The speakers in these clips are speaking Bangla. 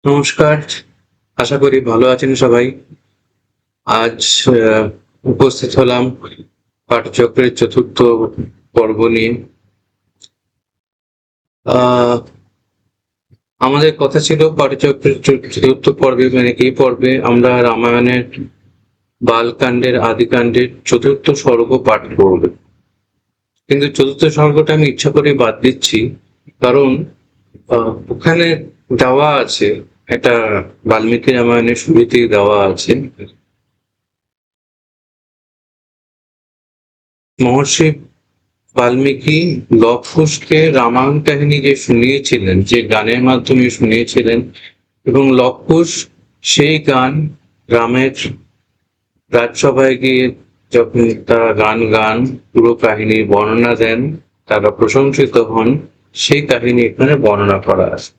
নমস্কার। আশা করি ভালো আছেন সবাই। আজ উপস্থিত হলাম পাঠচক্রের চতুর্থ পর্ব নিয়ে। আমাদের কথা ছিল পাঠচক্রের চতুর্থ পর্বে, মানে এই পর্বে আমরা রামায়ণের বালকাণ্ডের আদিকাণ্ডের চতুর্থ সর্গ পাঠ করব। কিন্তু চতুর্থ সর্গটা আমি ইচ্ছা করে বাদ দিচ্ছি, কারণ ওখানে দেওয়া আছে, এটা বাল্মীকি রামায়ণের শুরুতেই দেওয়া আছে, মহর্ষি বাল্মীকি লব কুশকে রামায়ণ কাহিনী যে শুনিয়েছিলেন, যে গানের মাধ্যমে শুনিয়েছিলেন, এবং লব কুশ সেই গান রামের রাজসভায় গিয়ে যখন তারা গান পুরো কাহিনীর বর্ণনা দেন, তারা প্রশংসিত হন, সেই কাহিনী এখানে বর্ণনা করা আছে।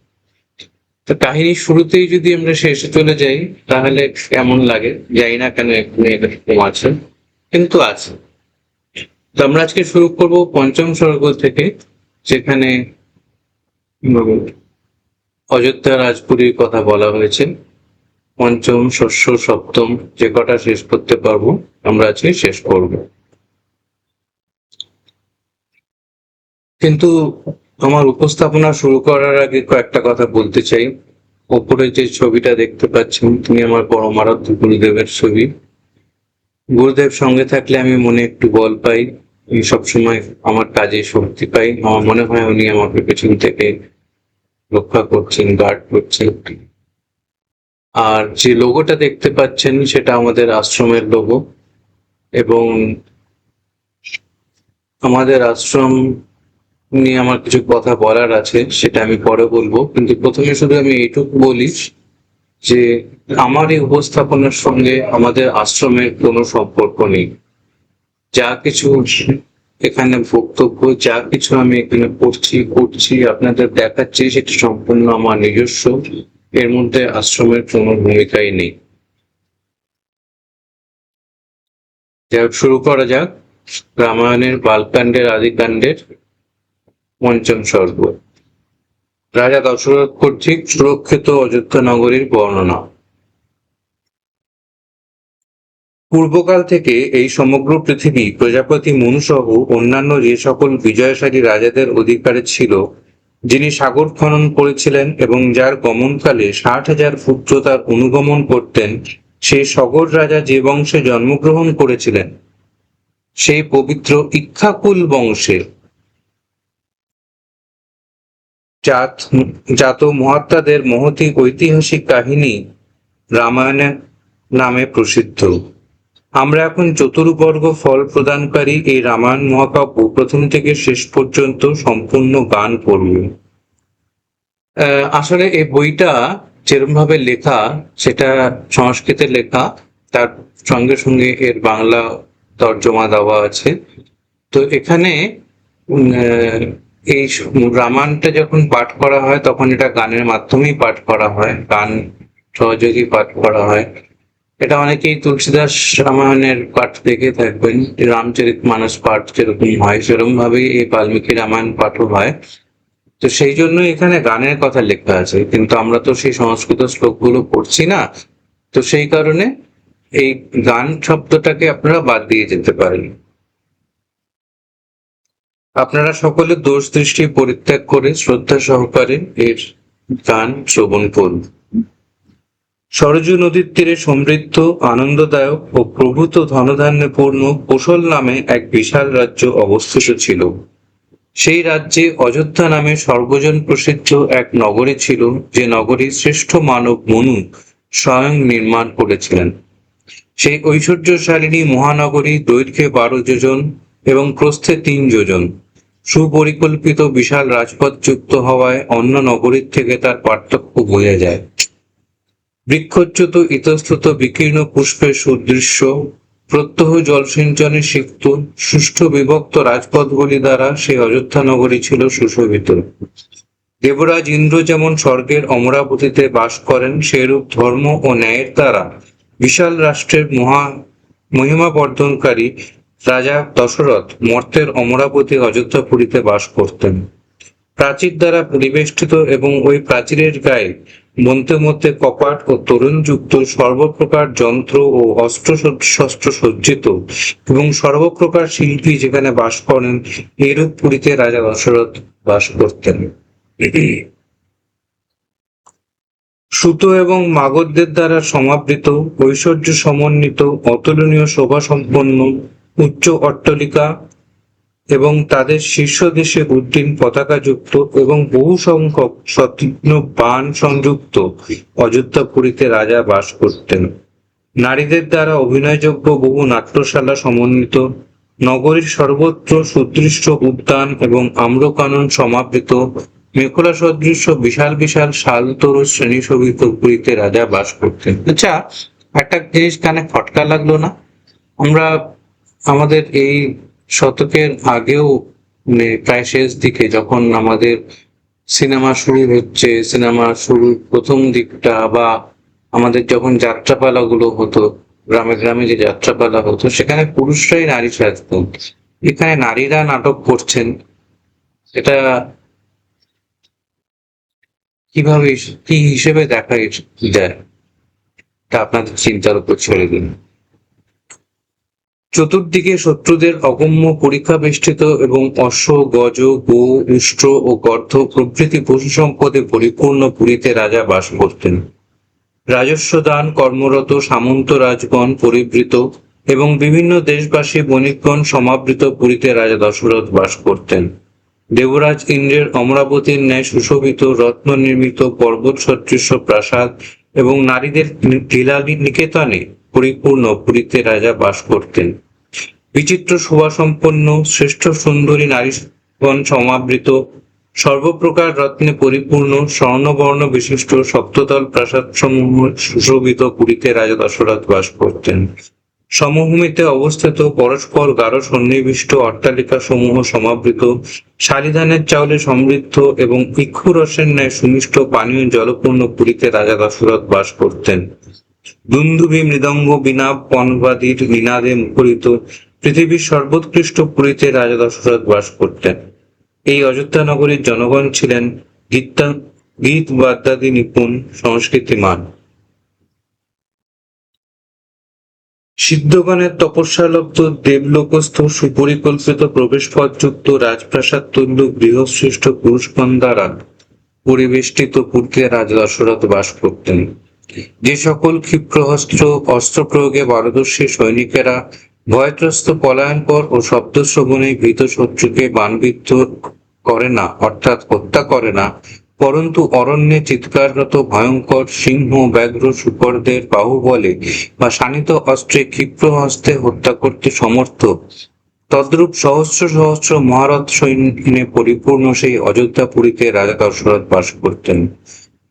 তো কাহিনীর শুরুতেই যদি আমরা শেষে চলে যাই তাহলে কেমন লাগে জানি না, কেন এখানে এরকম আছে, কিন্তু আছে। তো আমরা আজকে শুরু করব পঞ্চম সর্গ থেকে, যেখানে অযোধ্যা রাজপুরীর কথা বলা হয়েছে। পঞ্চম, ষষ্ঠ, সপ্তম যে কটা শেষ করতে পারবো আমরা আজকে শেষ করব। কিন্তু আমার উপস্থাপনা শুরু করার আগে কয়েকটা কথা বলতে চাই। ওপরে যে ছবিটা দেখতে পাচ্ছেন তিনি আমার পরম আরাধ্য গুরুদেবের ছবি। গুরুদেব সঙ্গে থাকলে আমি মনে একটু বল পাই, সবসময় আমার কাজে শক্তি পাই। আমার মনে হয় উনি আমাকে পেছন থেকে রক্ষা করছেন, গার্ড করছেন। আর যে লোগোটা দেখতে পাচ্ছেন সেটা আমাদের আশ্রমের লোগো, এবং আমাদের আশ্রম নিয়ে আমার কিছু কথা বলার আছে, সেটা আমি পরে বলবো। কিন্তু প্রথমে শুধু আমি এইটুকু বলি যে আমার এই উপস্থাপনার সঙ্গে আমাদের আশ্রমের কোনো সম্পর্ক নেই। যা কিছু এখানে বক্তব্য, যা কিছু আমি এখানে করছি আপনাদের দেখাচ্ছি, সেটা সম্পূর্ণ আমার নিজস্ব। এর মধ্যে আশ্রমের কোনো ভূমিকাই নেই। যাক, শুরু করা যাক রামায়ণের বালকাণ্ডের আদিকাণ্ডের পঞ্চম সর্গ। রাজা দশরথ কর্তৃক সুরক্ষিত অযোধ্যা নগরীর বর্ণনা। পূর্বকাল থেকে এই সমগ্র পৃথিবী প্রজাপতি মনু সহ অন্যান্য যে সকল বিজয়শালী রাজাদের অধিকারে ছিল, যিনি সাগর খনন করেছিলেন এবং যার গমনকালে 60,000 পুত্র তার অনুগমন করতেন, সেই সগর রাজা যে বংশে জন্মগ্রহণ করেছিলেন, সেই পবিত্র ইক্ষ্বাকুল বংশে জাত মহাত্মাদের মহতী ঐতিহাসিক কাহিনী রামায়ণ নামে প্রসিদ্ধ। আমরা এখন চতুর্বর্গ ফল প্রদানকারী এই রামায়ণ মহাকাব্য প্রথম থেকে শেষ পর্যন্ত সম্পূর্ণ গান পড়ব। আসলে এই বইটা যেরকম ভাবে লেখা, সেটা সংস্কৃতে লেখা, তার সঙ্গে সঙ্গে এর বাংলা তর্জমা দেওয়া আছে। তো এখানে এই রামায়ণটা যখন পাঠ করা হয় তখন এটা গানের মাধ্যমেই পাঠ করা হয়, গান সহযোগী পাঠ করা হয়। এটা অনেকেই তুলসীদাস রামায়ণের পাঠ দেখে থাকবেন, রামচরিতমানস পাঠ যেরকম হয় সেরকম ভাবেই এই বাল্মীকি রামায়ণ পাঠও হয়। তো সেই জন্য এখানে গানের কথা লেখা আছে, কিন্তু আমরা তো সেই সংস্কৃত শ্লোকগুলো পড়ছি না, তো সেই কারণে এই গান শব্দটাকে আপনারা বাদ দিয়ে যেতে পারেন। আপনারা সকলে দোষ দৃষ্টি পরিত্যাগ করে শ্রদ্ধা সহকারে এর গান শ্রবণ করুন। সরজু নদীর তীরে সমৃদ্ধ, আনন্দদায়ক ও প্রভূত ধনধান্যে পূর্ণ কোশল নামে এক বিশাল রাজ্য অবস্থিত ছিল। সেই রাজ্যে অযোধ্যা নামে সর্বজন প্রসিদ্ধ এক নগরী ছিল, যে নগরী শ্রেষ্ঠ মানব মনু স্বয়ং নির্মাণ করেছিলেন। সেই ঐশ্বর্যশালিনী মহানগরী দৈর্ঘ্যে 12 যোজন এবং প্রস্থে 3 যোজন। সুপরিকল্পিত বিশাল রাজপথ যুক্ত হওয়ায় অন্য নগরীর থেকে তার পার্থক্য বোঝা যায়। বৃক্ষচ্যুত ইতস্তত বিকীর্ণ পুষ্পের সুদৃশ্য, প্রত্যহ জলসিঞ্চনে সিক্ত সুষ্ঠু বিভক্ত রাজপথগুলি দ্বারা সেই অযোধ্যা নগরী ছিল সুশোভিত। দেবরাজ ইন্দ্র যেমন স্বর্গের অমরাবতীতে বাস করেন, সেরূপ ধর্ম ও ন্যায়ের দ্বারা বিশাল রাষ্ট্রের মহিমা বর্ধনকারী রাজা দশরথ মর্তের অমরাবতী অযোধ্যাপুরীতে বাস করতেন। প্রাচীর দ্বারা পরিবেষ্টিত এবং ওই প্রাচীরের গায়ে মধ্যে মধ্যে কপাট ও তোরণযুক্ত সর্বপ্রকার যন্ত্র ও শস্ত্র সজ্জিত এবং সর্বপ্রকার শিল্পী যেখানে বাস করেন, এরূপ পুরীতে রাজা দশরথ বাস করতেন। সুতো এবং মাগধদের দ্বারা সমাবৃত, ঐশ্বর্য সমন্বিত, অতুলনীয় শোভা সম্পন্ন উচ্চ অট্টালিকা এবং তাদের শীর্ষ দেশে উড্ডীন পতাকাযুক্ত এবং বহু সংখ্যক সতীক্ষ্ণ বাণ সংযুক্ত অযোধ্যাপুরীতে রাজা বাস করতেন। নারীদের দ্বারা অভিনয়যোগ্য বহু নাট্যশালা সমন্বিত, নগরীর সর্বত্র সুদৃশ্য উদ্যান এবং আম্রকানন সমাবৃত, মেখলা সদৃশ্য বিশাল বিশাল শালতরু শ্রেণী শোভিত পুরীতে রাজা বাস করতেন। আচ্ছা, একটা জিনিস কানে ফটকা লাগলো না? আমরা আমাদের এই শতকের আগেও, মানে প্রায় শেষ দিকে, যখন আমাদের সিনেমা শুরু হচ্ছে, সিনেমা শুরুর প্রথম দিকটা, বা আমাদের যখন যাত্রাপালা গুলো হতো, গ্রামে গ্রামে যে যাত্রাপালা হতো, সেখানে পুরুষরাই নারী সাজতেন। এখানে নারীরা নাটক করছেন, এটা কিভাবে, কি হিসেবে দেখা যায়, তা আপনাদের চিন্তার উপর ছেড়ে দিন। চতুর্দিকে শত্রুদের অগম্য পরীক্ষা বেষ্টিত এবং অশ্ব, গজ, গো, উষ্ট্র ও গর্ধ প্রভৃতি পশু সম্পদে পরিপূর্ণ পুরীতে রাজা বাস করতেন। রাজস্ব দান কর্মরত সামন্ত রাজগণ পরিবৃত এবং বিভিন্ন দেশবাসী বণিকগণ সমাবৃত পুরীতে রাজা দশরথ বাস করতেন। দেবরাজ ইন্দ্রের অমরাবতীর ন্যায় সুশোভিত রত্ন নির্মিত পর্বত সদৃশ্য প্রাসাদ এবং নারীদের লীলালি নিকেতনে পরিপূর্ণ পুরীতে রাজা বাস করতেন। বিচিত্র শোভাসম্পন্ন শ্রেষ্ঠ সুন্দরী নারীগণ সমাবৃত সর্বপ্রকার রত্নে পরিপূর্ণ স্বর্ণবর্ণ বিশিষ্ট সপ্ততল প্রাসাদ সমূহ সুশোভিত পুরীতে রাজা দশরথ বাস করতেন। সমভূমিতে অবস্থিত পরস্পর গাঢ় সন্নিবিষ্ট অট্টালিকা সমূহ সমাবৃত শালিধানের চাউলে সমৃদ্ধ এবং ইক্ষুরসের ন্যায় সুমিষ্ট পানীয় জলপূর্ণ পুরীতে রাজা দশরথ বাস করতেন। দুন্দুভি মৃদঙ্গ বীণা পণবাদির নিনাদে মুখরিত পৃথিবীর সর্বোৎকৃষ্ট পুরীতে রাজা দশরথ বাস করতেন। এই অযোধ্যা নগরীর জনগণ ছিলেন গীত বাদ্যাদি নিপুণ, সংস্কৃতিমান। সিদ্ধগণের তপস্যালব্ধ দেবলোকস্থ সুপরিকল্পিত প্রবেশপথযুক্ত রাজপ্রাসাদ তুল্য গৃহশ্রেষ্ঠ পুরুষগণ দ্বারা পরিবেষ্টিত পুরীতে রাজা দশরথ বাস করতেন। যে সকল ক্ষিপ্রহস্ত্র অস্ত্র প্রয়োগে পারদর্শী সৈনিকেরা ভয়ত্রস্ত পলায়নপর ও শব্দশ্রবণে ভীত শত্রুকে বাণবিদ্ধ করে না, অর্থাৎ হত্যা করে না, পরন্তু অরণ্যে চিৎকাররত ভয়ঙ্কর সিংহ, ব্যাঘ্র, শূকরদের বাহুবলে বা শানিত অস্ত্রে ক্ষিপ্র হস্তে হত্যা করতে সমর্থ, তদ্রূপ সহস্র সহস্র মহারথ সৈন্যে পরিপূর্ণ সেই অযোধ্যাপুরীতে রাজা দশরথ বাস করতেন।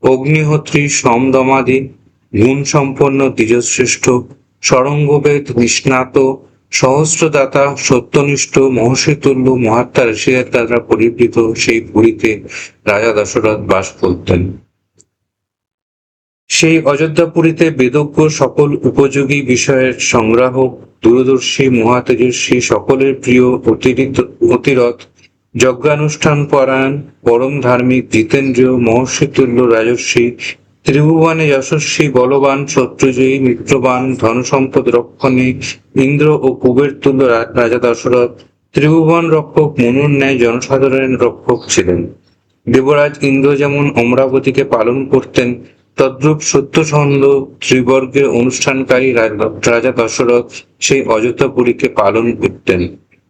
অগ্নিহোত্রী, সমদমাদি গুণ সম্পন্ন দ্বিজশ্রেষ্ঠ, সরঙ্গবেদ নিষ্ণাত, সহস্রদাতা, সত্যনিষ্ঠ, মহর্ষিতুল্য মহাত্মা ঋষিদের দ্বারা পরিবৃত সেই পুরীতে রাজা দশরথ বাস করতেন। সেই অযোধ্যাপুরীতে বেদজ্ঞ সকল উপযোগী বিষয়ের সংগ্রাহক, দূরদর্শী, মহাতেজস্বী, সকলের প্রিয়, অতিরথ, যজ্ঞানুষ্ঠান পরায়ণ, পরম ধার্মিক, জিতেন্দ্রীয়, মহর্ষিতুল্য রাজস্বী, ত্রিভুবনে যশস্বী, বলবান, শত্রুজয়ী, মিত্রবান, ধনসম্পদ রক্ষণে ইন্দ্র ও কুবের তুল্য রাজা দশরথ ত্রিভুবন রক্ষক, মনুর ন্যায় জনসাধারণের রক্ষক ছিলেন। দেবরাজ ইন্দ্র যেমন অমরাবতীকে পালন করতেন, তদ্রূপ সত্যসন্ধ ত্রিবর্গের অনুষ্ঠানকারী রাজা দশরথ সেই অযোধ্যাপুরীকে পালন করতেন।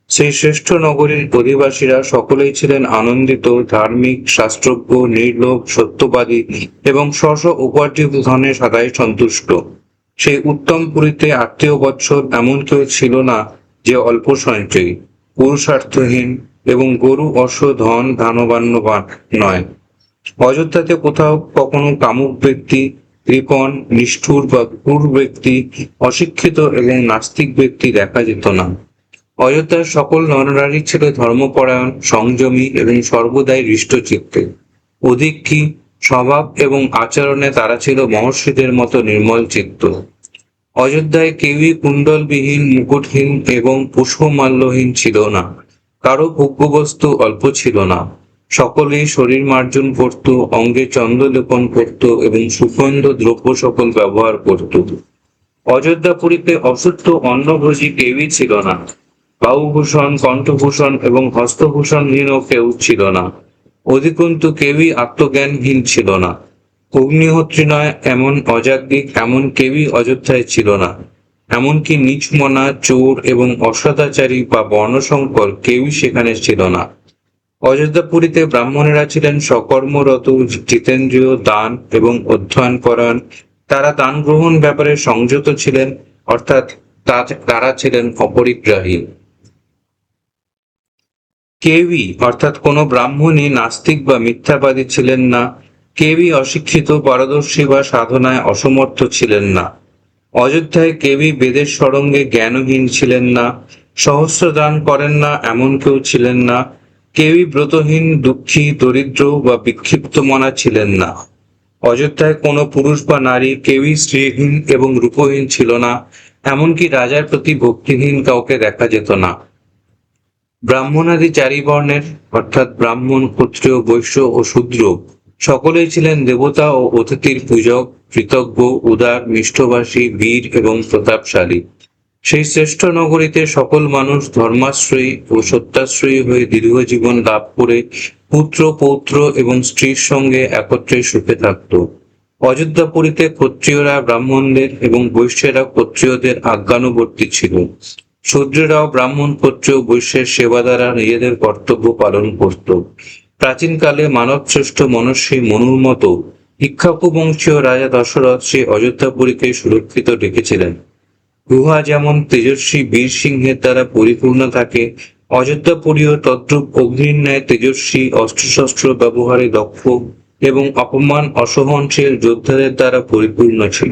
সেই শ্রেষ্ঠ নগরীর অধিবাসীরা সকলেই ছিলেন আনন্দিত, ধার্মিক, শাস্ত্রজ্ঞ, নির্লোভ, সত্যবাদী এবং স্ব উপার্জিত ধনে সদাই সন্তুষ্ট। সেই উত্তম পুরীতে আত্মীয় বৎসর এমন কেউ ছিল না যে অল্প সঞ্চয়ী, পুরুষার্থহীন এবং গরু, অশ্ব, ধন ধানবান্যবান নয়। অযোধ্যাতে কোথাও কখনো কামুক ব্যক্তি, কৃপণ, নিষ্ঠুর বা ক্রূর ব্যক্তি, অশিক্ষিত এবং নাস্তিক ব্যক্তি দেখা যেত না। অযোধ্যার সকল নরনারী ছিল ধর্মপরায়ণ, সংযমী এবং সর্বদাই হৃষ্টচিত্তে। অধিক কি, স্বভাব এবং আচরণে তারা ছিল মহর্ষিদের মতো নির্মল চিত্ত। অযোধ্যায় কেউই কুণ্ডলবিহীন, মুকুটহীন এবং পুষ্পমাল্যহীন ছিল না। কারো ভোগ্যবস্তু অল্প ছিল না। সকলেই শরীর মার্জন করত, অঙ্গে চন্দ্র লেপন করত এবং সুগন্ধ দ্রব্য সকল ব্যবহার করত। অযোধ্যাপুরীতে অশুদ্ধ অন্নভোজী কেউই ছিল না। বাহুভূষণ, কণ্ঠভূষণ এবং হস্তভূষণহীনও কেউ ছিল না। অধিকন্তু কেউই আত্মজ্ঞানহীন ছিল না। অগ্নিহোত্রী নয় এমন অযাজ্ঞিক এমন কেউই অযোধ্যায় ছিল না। এমনকি নীচমনা, চোর এবং অসদাচারী বা বর্ণসংকর কেউই সেখানে ছিল না। অযোধ্যাপুরীতে ব্রাহ্মণেরা ছিলেন সকর্মরত, জিতেন্দ্রীয়, দান এবং অধ্যয়ন পরায়ণ। তারা দান গ্রহণ ব্যাপারে সংযত ছিলেন, অর্থাৎ তারা ছিলেন অপরিগ্রাহী। কেউই অর্থাৎ কোনো ব্রাহ্মণই নাস্তিক বা মিথ্যাবাদী ছিলেন না। কেউই অশিক্ষিত, পারদর্শী বা সাধনায় অসমর্থ ছিলেন না। অযোধ্যায় কেউই বেদের সরঙ্গে জ্ঞানহীন ছিলেন না। সহস্র দান করেন না এমন কেউ ছিলেন না। কেউই ব্রতহীন, দুঃখী, দরিদ্র বা বিক্ষিপ্ত মনা ছিলেন না। অযোধ্যায় কোনো পুরুষ বা নারী কেউই স্ত্রীহীন এবং রূপহীন ছিল না। এমনকি রাজার প্রতি ভক্তিহীন কাউকে দেখা যেত না। ব্রাহ্মণাদি চারি বর্ণের অর্থাৎ ব্রাহ্মণ, ক্ষত্রিয়, বৈশ্য ও শূদ্র সকলেই ছিলেন দেবতা ও অতিথির পূজক, কৃতজ্ঞ, উদার, মিষ্টভাষী, বীর এবং প্রতাপশালী। সেই শ্রেষ্ঠ নগরীতে সকল মানুষ ধর্মাশ্রয়ী ও সত্যাশ্রয়ী হয়ে দীর্ঘ জীবন লাভ করে পুত্র, পৌত্র এবং স্ত্রীর সঙ্গে একত্রে সুখে থাকত। অযোধ্যাপুরীতে ক্ষত্রিয়রা ব্রাহ্মণদের এবং বৈশ্যেরা ক্ষত্রিয়দের আজ্ঞানুবর্তী ছিল। শূদ্রেরাও ব্রাহ্মণ, ক্ষত্রিয়, বৈশ্যের সেবা দ্বারা নিজেদের কর্তব্য পালন করত। প্রাচীনকালে মানবশ্রেষ্ঠ মনস্বী মনুর মতো ইক্ষ্বাকু বংশীয় রাজা দশরথ সেই অযোধ্যাপুরীকে সুরক্ষিত রেখেছিলেন। গুহা যেমন তেজস্বী বীর সিংহের দ্বারা পরিপূর্ণ থাকে, অযোধ্যাপুরীও তদ্রূপ অগ্নির ন্যায় তেজস্বী, অস্ত্রশস্ত্র ব্যবহারে দক্ষ এবং অপমান অসহনশীল যোদ্ধাদের দ্বারা পরিপূর্ণ ছিল।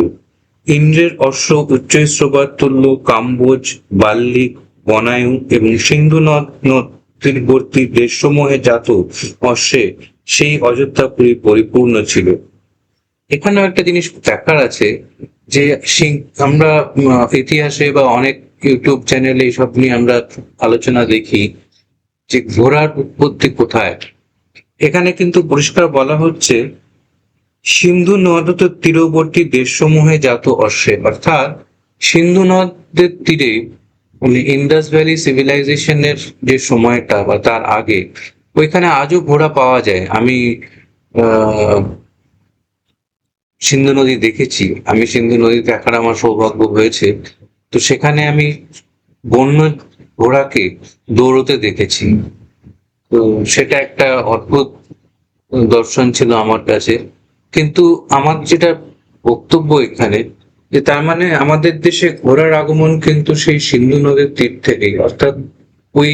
ইন্দ্রের অশ্ব উচ্চৈঃশ্রবার তুল্য, কাম্বোজ, বাল্লিক, বনায়ু এবং সিন্ধু নদ তীরবর্তী দেশসমূহে জাত অশ্বে সেই অযোধ্যাপুরী পরিপূর্ণ ছিল। এখানেও একটা জিনিস দেখার আছে যে আমরা ইতিহাসে বা অনেক ইউটিউব চ্যানেলে এইসব নিয়ে আমরা আলোচনা দেখি যে ঘোড়ার উৎপত্তি কোথায়। এখানে কিন্তু পরিষ্কার বলা হচ্ছে সিন্ধু নদ তীরবর্তী দেশসমূহে জাত অশ্বে, অর্থাৎ সিন্ধু নদের তীরে ইন্ডাস ভ্যালি সিভিলাইজেশনের যে সময়টা বা তার আগে ওইখানে আজও ঘোড়া পাওয়া যায়। আমি সিন্ধু নদী দেখেছি, আমি সিন্ধু নদী দেখার আমার সৌভাগ্য হয়েছে। তো সেখানে আমি বন্য ঘোড়াকে দৌড়তে দেখেছি। তো সেটা একটা অদ্ভুত দর্শন ছিল আমার কাছে। কিন্তু আমার যেটা বক্তব্য এখানে যে তার মানে আমাদের দেশে ঘোড়ার আগমন কিন্তু সেই সিন্ধু নদের তীর থেকেই, অর্থাৎ ওই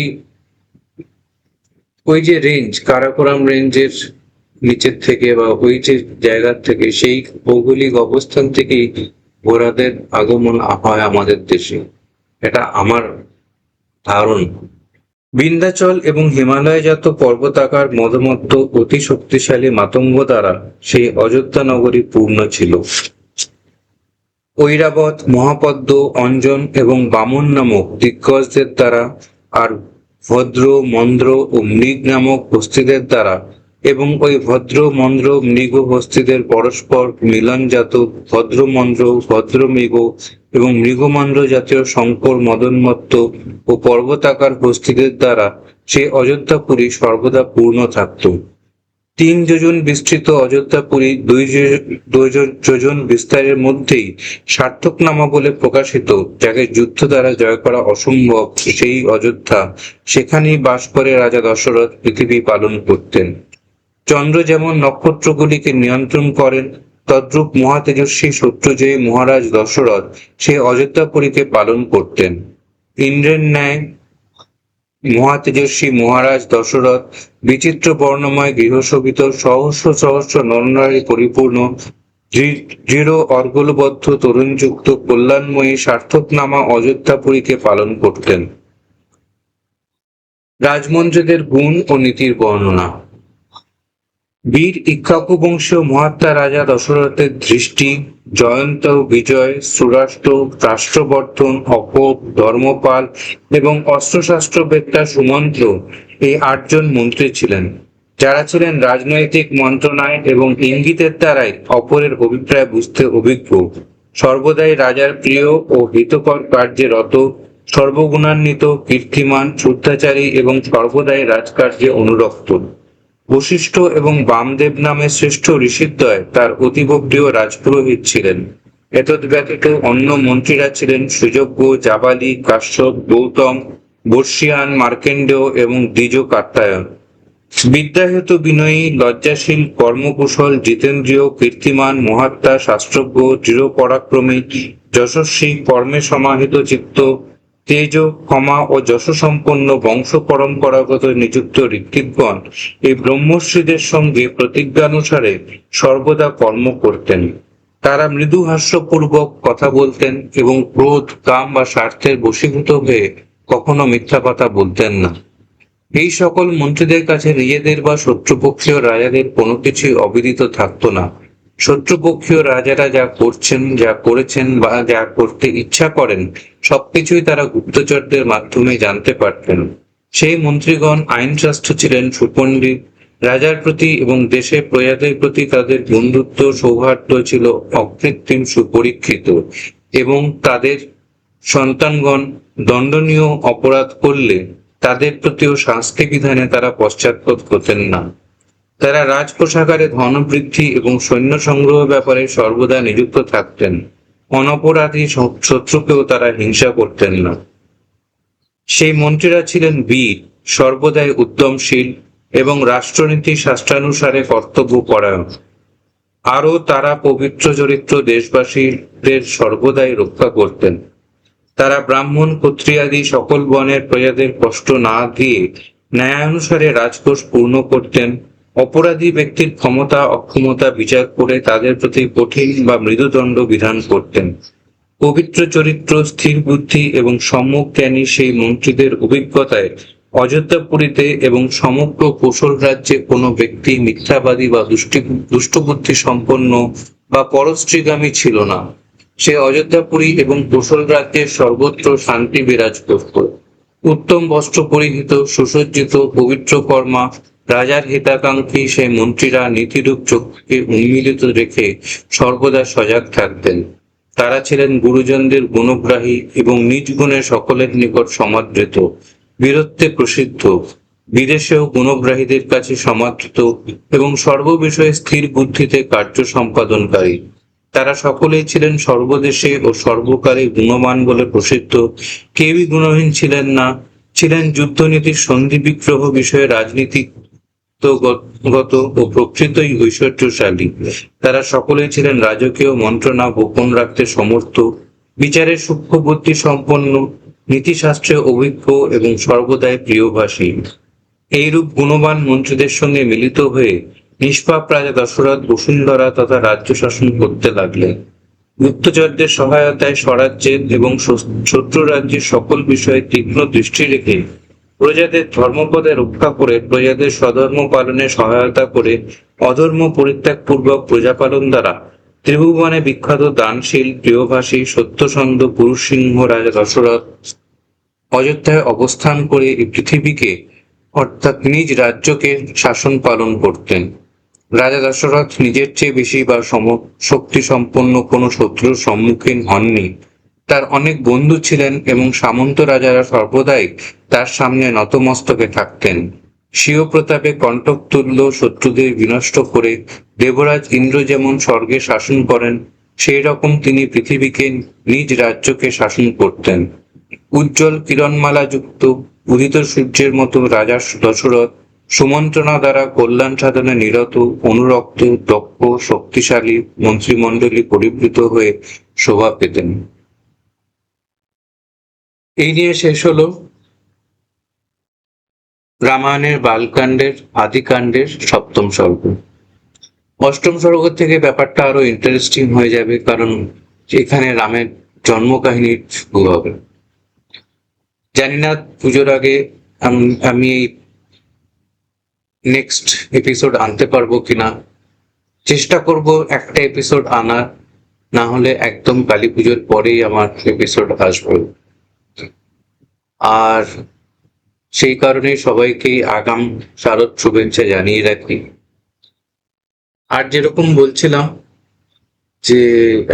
ওই যে রেঞ্জ, কারাকোরাম রেঞ্জের নিচের থেকে বা ওই যে জায়গার থেকে, সেই ভৌগোলিক অবস্থান থেকেই ঘোড়াদের আগমন হয় আমাদের দেশে। এটা আমার ধারণা। বিন্ধ্যাচল এবং হিমালয়জাত পর্বতাকার মদমত্ত অতি শক্তিশালী মাতঙ্গ দ্বারা সেই অযোধ্যা নগরী পূর্ণ ছিল। ঐরাবত, মহাপদ্ম, অঞ্জন এবং বামন নামক দিগ্গজদের দ্বারা, আর ভদ্র, মন্দ্র ও মৃগ নামক হস্তিদের দ্বারা, এবং ওই ভদ্র, মন্দ্র, মৃগ হস্তিদের পরস্পর মিলনজাত ভদ্রমন্দ্র, ভদ্রমৃগ এবং মৃগমন্দ্র জাতীয় শঙ্কর, মদনমত্ত ও পর্বতাকার হস্তিদের দ্বারা সে অযোধ্যাপুরী সর্বদা পূর্ণ থাকত। 3 যোজন বিস্তৃত অযোধ্যাপুরী 2 যোজন বিস্তারের মধ্যেই সার্থকনামা বলে প্রকাশিত, যাকে যুদ্ধ দ্বারা জয় করা অসম্ভব, সেই অযোধ্যা, সেখানেই বাস করে রাজা দশরথ পৃথিবী পালন করতেন। চন্দ্র যেমন নক্ষত্রগুলিকে নিয়ন্ত্রণ করেন, তদ্রূপ মহাতেজস্বী শত্রুজয়ী মহারাজ দশরথ সেই অযোধ্যাপুরীকে পালন করতেন। ইন্দ্রের ন্যায় মহাতেজস্বী মহারাজ দশরথ বিচিত্র বর্ণময় গৃহশোভিত সহস্র সহস্র নরনারী পরিপূর্ণ দৃঢ় অর্গলবদ্ধ তরুণযুক্ত কল্যাণময়ী সার্থকনামা অযোধ্যাপুরীকে পালন করতেন। রাজমন্ত্রীদের গুণ ও নীতির বর্ণনা। বীর ইক্ষ্বাকু বংশীয় মহাত্মা রাজা দশরথের দৃষ্টি, জয়ন্ত, বিজয়, সুরাষ্ট্র, রাষ্ট্রবর্ধন, অকোপ, ধর্মপাল এবং অস্ত্রশাস্ত্রবেত্তা সুমন্ত্র এই 8 জন মন্ত্রী ছিলেন। যারা ছিলেন রাজনৈতিক মন্ত্রণায় এবং ইঙ্গিতের দ্বারাই অপরের অভিপ্রায় বুঝতে অভিজ্ঞ, সর্বদাই রাজার প্রিয় ও হিতকর কার্যে রত, সর্বগুণান্বিত, কীর্তিমান, শুদ্ধাচারী এবং সর্বদাই রাজকার্যে অনুরক্ত। বশিষ্ঠ এবং বামদেব নামে শ্রেষ্ঠ ঋষিদ্বয় তার অতীব প্রিয় রাজপুরোহিত ছিলেন। এতদ ব্যতীত অন্য মন্ত্রীরা ছিলেন সুযোগ্য, জাবালি, কাশ্যপ, গৌতম, বর্ষিয়ান, মার্কেন্ডেয় এবং দ্বিজ কাত্যায়ন। বিদ্যাহেতু বিনয়ী, লজ্জাশীল, কর্মকুশল, জিতেন্দ্রীয়, কীর্তিমান, মহাত্মা, শাস্ত্রজ্ঞ, দৃঢ় পরাক্রমী, যশস্বী, কর্মে সমাহিত চিত্ত, তেজ, ক্ষমা ও যশসম্পন্ন বংশ পরম্পরাগত নিযুক্ত ঋত্বিকগণ এই ব্রহ্মশ্রীদের সঙ্গে প্রতিজ্ঞানুসারে সর্বদা কর্ম করতেন। তারা মৃদু হাস্যপূর্বক কথা বলতেন এবং ক্রোধ, কাম বা স্বার্থের বশীভূত হয়ে কখনো মিথ্যা কথা বলতেন না। এই সকল মন্ত্রীদের কাছে নিজেদের বা শত্রুপক্ষীয় রাজাদের কোনো কিছুই অবিদিত থাকতো না। শত্রুপক্ষীয় রাজারা যা করছেন, যা করেছেন বা যা করতে ইচ্ছা করেন সবকিছুই তারা গুপ্তচরদের মাধ্যমে জানতে পারতেন। সেই মন্ত্রীগণ আইনশাস্ত্র ছিলেন সুপণ্ডিত। রাজার প্রতি এবং দেশে প্রজাদের প্রতি তাদের বন্ধুত্ব সৌহার্দ্য ছিল অকৃত্রিম, সুপরীক্ষিত এবং তাদের সন্তানগণ দণ্ডনীয় অপরাধ করলে তাদের প্রতিও শাস্তি বিধানে তারা পশ্চাৎপদ হতেন না। তারা রাজকোষাগারে ধনবৃদ্ধি এবং সৈন্য সংগ্রহ ব্যাপারে সর্বদা নিযুক্ত থাকতেন। অনপরাধী শত্রুকেও তারা হিংসা করতেন না। সেই মন্ত্রীরা ছিলেন বীর, সর্বদাই উদ্যমশীল এবং রাষ্ট্রনীতি শাস্ত্রানুসারে কর্তব্য পরায়ণ। আরও তারা পবিত্র চরিত্র দেশবাসীদের সর্বদাই রক্ষা করতেন। তারা ব্রাহ্মণ, ক্ষত্রিয়াদি সকল বর্ণের প্রজাদের কষ্ট না দিয়ে ন্যায়ানুসারে রাজকোষ পূর্ণ করতেন। অপরাধী ব্যক্তির ক্ষমতা অক্ষমতা বিচার করে তাদের প্রতি কঠিন বা মৃদুদণ্ড বিধান করতেন। পবিত্র চরিত্র, স্থির বুদ্ধি এবং সম্যক জ্ঞানী সেই মন্ত্রীদের অভিজ্ঞতায় অযোধ্যাপুরীতে এবং সমগ্র কৌশল রাজ্যে কোনো ব্যক্তি মিথ্যাবাদী বা দুষ্টবুদ্ধি সম্পন্ন বা পরশ্রীগামী ছিল না। সে অযোধ্যাপুরী এবং কৌশল রাজ্যের সর্বত্র শান্তি বিরাজ করত। উত্তম বস্ত্র পরিহিত, সুসজ্জিত, পবিত্র কর্মা, রাজার হিতাকাঙ্ক্ষী সেই মন্ত্রীরা নীতিরূপ চক্ষুকে উন্মীলিত রেখে সর্বদা সজাগ থাকতেন। তারা ছিলেন গুরুজনদের গুণগ্রাহী এবং নিজ গুণে সকলের নিকট সমাদৃত, বীরত্বে প্রসিদ্ধ, বিদেশেও গুণগ্রাহীদের কাছে সমাদৃত এবং সর্ববিষয়ে স্থির বুদ্ধিতে কার্য সম্পাদনকারী। তারা সকলেই ছিলেন সর্বদেশে ও সর্বকালে গুণবান বলে প্রসিদ্ধ। কেউই গুণহীন ছিলেন না। ছিলেন যুদ্ধনীতির সন্ধি বিগ্রহ বিষয়ে রাজনীতিগত ও প্রকৃতই ঐশ্বর্যশালী। তারা সকলেই ছিলেন রাজকীয় মন্ত্রণা গোপন রাখতে সমর্থ, বিচারের সূক্ষ্ম বুদ্ধি সম্পন্ন, নীতিশাস্ত্রে অভিজ্ঞ এবং সর্বদাই প্রিয়ভাষী। এইরূপ গুণবান মন্ত্রীদের সঙ্গে মিলিত হয়ে নিষ্পাপ রাজা দশরথ বসুন্ধরা তথা রাজ্য শাসন করতে লাগলেন। গুপ্তচরদের সহায়তায় স্বরাজ্যের এবং শত্রু রাজ্যের সকল বিষয়ে তীক্ষ্ণ দৃষ্টি রেখে প্রজাদের ধর্মপদে রক্ষা করে, প্রজাদের স্বধর্ম পালনে সহায়তা করে, অধর্ম পরিত্যাগ পূর্বক প্রজাপালন দ্বারা ত্রিভুবনে বিখ্যাত দানশীল, প্রিয়ভাষী, সত্যসন্ধ পুরুষ সিংহ রাজা দশরথ অযোধ্যায় অবস্থান করে এই পৃথিবীকে অর্থাৎ নিজ রাজ্যকে শাসন পালন করতেন। রাজা দশরথ নিজের চেয়ে বেশি বা শক্তি সম্পন্ন কোনো শত্রুর সম্মুখীন হননি। তার অনেক বন্ধু ছিলেন এবং সামন্ত রাজারা সর্বদাই তার সামনে নতমস্তকে থাকতেন। স্বীয় প্রতাপে কণ্টক তুল্য শত্রুদের বিনষ্ট করে দেবরাজ ইন্দ্র যেমন স্বর্গে শাসন করেন, সেই রকম তিনি পৃথিবীকে নিজ রাজ্যকে শাসন করতেন। উজ্জ্বল কিরণমালা যুক্ত উদিত সূর্যের মতো রাজা দশরথ সুমন্ত্রণা দ্বারা কল্যাণ সাধনে নিরত, অনুরক্ত, দক্ষ, শক্তিশালী মন্ত্রিমণ্ডলী পরিবৃত হয়ে শোভা পেতেন। এই নিয়ে শেষ হলো রামায়ণের বালকাণ্ডের আদিকাণ্ডের সপ্তম পর্ব। অষ্টম পর্ব থেকে ব্যাপারটা আরো ইন্টারেস্টিং হয়ে যাবে, কারণ এখানে রামের জন্ম কাহিনী শুরু হবে। জানি না পুজোর আগে আমি এই নেক্সট এপিসোড আনতে পারবো কিনা। চেষ্টা করব একটা এপিসোড আনার, না হলে একদম কালী পুজোর পরেই আমার এপিসোড আসবে। আর সেই কারণেই সবাইকেই আগাম শারদ শুভেচ্ছা জানিয়ে রাখি। আর যেরকম বলছিলাম যে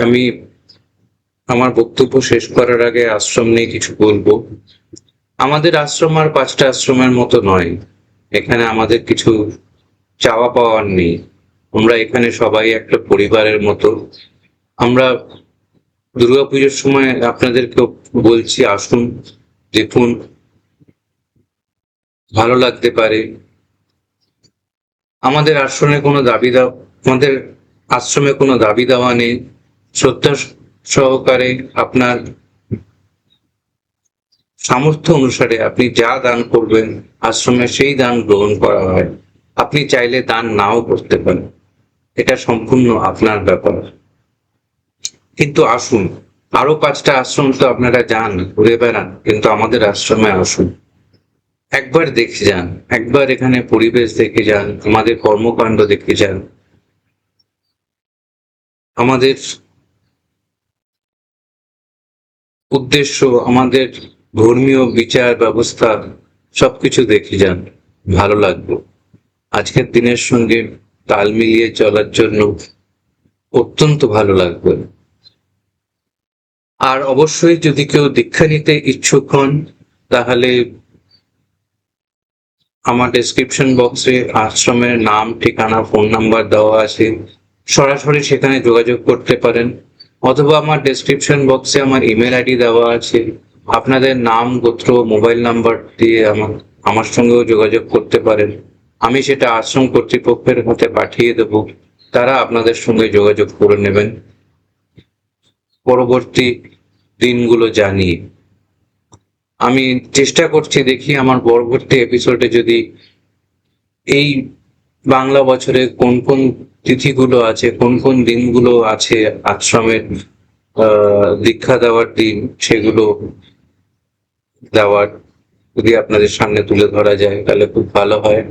আমি আমার বক্তব্য শেষ করার আগে আশ্রম নিয়ে কিছু বলবো। আমাদের আশ্রম আর 5টা আশ্রমের মতো নয়। এখানে আমাদের কিছু চাওয়া পাওয়ার নেই। আমরা এখানে সবাই একটা পরিবারের মতো। আমরা দুর্গাপুজোর সময় আপনাদেরকে বলছি, আসুন, দেখুন, ভালো লাগতে পারে। আমাদের আমাদের আশ্রমে কোনো দাবি দাওয়া নেই। শ্রদ্ধা সহকারে আপনার সামর্থ্য অনুসারে আপনি যা দান করবেন, আশ্রমে সেই দান গ্রহণ করা হয়। আপনি চাইলে দান নাও করতে পারেন, এটা সম্পূর্ণ আপনার ব্যাপার। কিন্তু আসুন, আরো 5টা আশ্রম তো আপনারা যান, ঘুরে বেড়ান, কিন্তু আমাদের আশ্রমে আসুন, একবার দেখে যান, একবার এখানে পরিবেশ দেখে যান, আমাদের কর্মকাণ্ড দেখে যান, আমাদের উদ্দেশ্য, আমাদের ধর্মীয় বিচার ব্যবস্থা সবকিছু দেখে যান, ভালো লাগবে। আজকের দিনের সঙ্গে তাল মিলিয়ে চলার জন্য অত্যন্ত ভালো লাগবে। আর অবশ্যই যদি কেউ দীক্ষা নিতে ইচ্ছুক হন, তাহলে আমার ডেসক্রিপশন বক্সে আশ্রমের নাম, ঠিকানা, ফোন নাম্বার দেওয়া আছে, সরাসরি সেখানে যোগাযোগ করতে পারেন। অথবা আমার ডেসক্রিপশন বক্সে আমার ইমেল আইডি দেওয়া আছে, আপনাদের নাম, গোত্র, মোবাইল নাম্বার দিয়ে আমার সঙ্গেও যোগাযোগ করতে পারেন। আমি সেটা আশ্রম কর্তৃপক্ষের হাতে পাঠিয়ে দেব, তারা আপনাদের সঙ্গে যোগাযোগ করে নেবেন পরবর্তী দিনগুলো জানিয়ে। আমি চেষ্টা করছি, দেখি আমার পরবর্তী এপিসোডে যদি এই বাংলা বছরে কোন কোন তিথিগুলো আছে, কোন কোন দিনগুলো আছে আশ্রমের দীক্ষা দেওয়ার দিন, সেগুলো দেওয়ার যদি আপনাদের সামনে তুলে ধরা যায় তাহলে খুব ভালো হয়।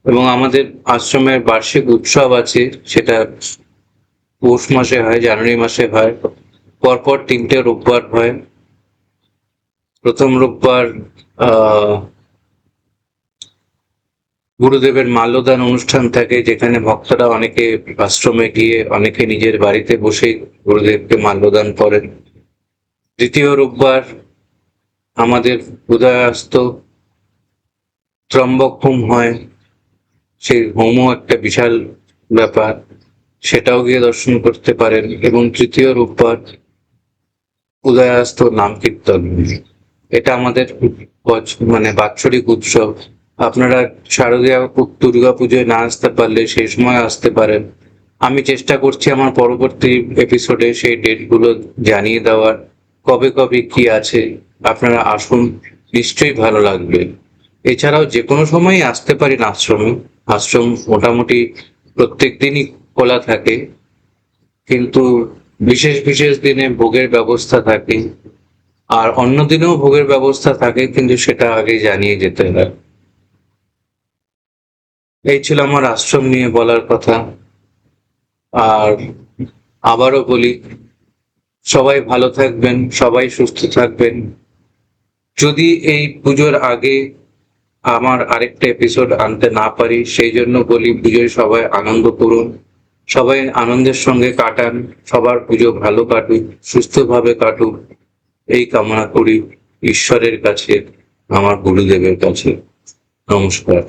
এবং আমাদের আশ্রমের বার্ষিক উৎসব আছে, সেটা পৌষ মাসে হয়, জানুয়ারি মাসে হয়, পরপর 3টে রোববার হয়। প্রথম রোববার গুরুদেবের মাল্যদান অনুষ্ঠান থাকে, যেখানে ভক্তরা অনেকে আশ্রমে গিয়ে, অনেকে নিজের বাড়িতে বসে গুরুদেবকে মাল্যদান করেন। দ্বিতীয় রোববার আমাদের উদয়াস্ত ত্রম্বক হোম হয়, সেই হোমও একটা বিশাল ব্যাপার, সেটাও গিয়ে দর্শন করতে পারেন। এবং তৃতীয় রোববার উদয়াস্ত নাম কীর্তন, এটা আমাদের মানে বাৎসরিক উৎসব। আপনারা শারদীয় দুর্গা পুজোয় না আসতে পারলে সেই সময় আসতে পারেন। আমি চেষ্টা করছি আমার পরবর্তী এপিসোডে সেই ডেটগুলো জানিয়ে দেওয়ার, কবে কবে কি আছে। আপনারা আসুন, নিশ্চয়ই ভালো লাগবে। এছাড়াও যে কোনো সময়ই আসতে পারেন আশ্রমে। আশ্রম মোটামুটি প্রত্যেক দিনই খোলা থাকে, কিন্তু বিশেষ বিশেষ দিনে ভোগের ব্যবস্থা থাকে, আর অন্য দিনেও ভোগের ব্যবস্থা থাকে, কিন্তু সেটা আগে জানিয়ে যেতে হয়। এই ছিল আমার আশ্রম নিয়ে বলার কথা। আর আবারও বলি, সবাই ভালো থাকবেন, সবাই সুস্থ থাকবেন। যদি এই পুজোর আগে আমার আরেকটা এপিসোড আনতে না পারি, সেই জন্য বলি, পুজোয় সবাই আনন্দ করুন, সবাই আনন্দের সঙ্গে কাটান, সবার পুজো ভালো কাটুক, সুস্থভাবে কাটুক, এই কামনা করি ঈশ্বরের কাছে, আমার গুরুদেবের কাছে। নমস্কার।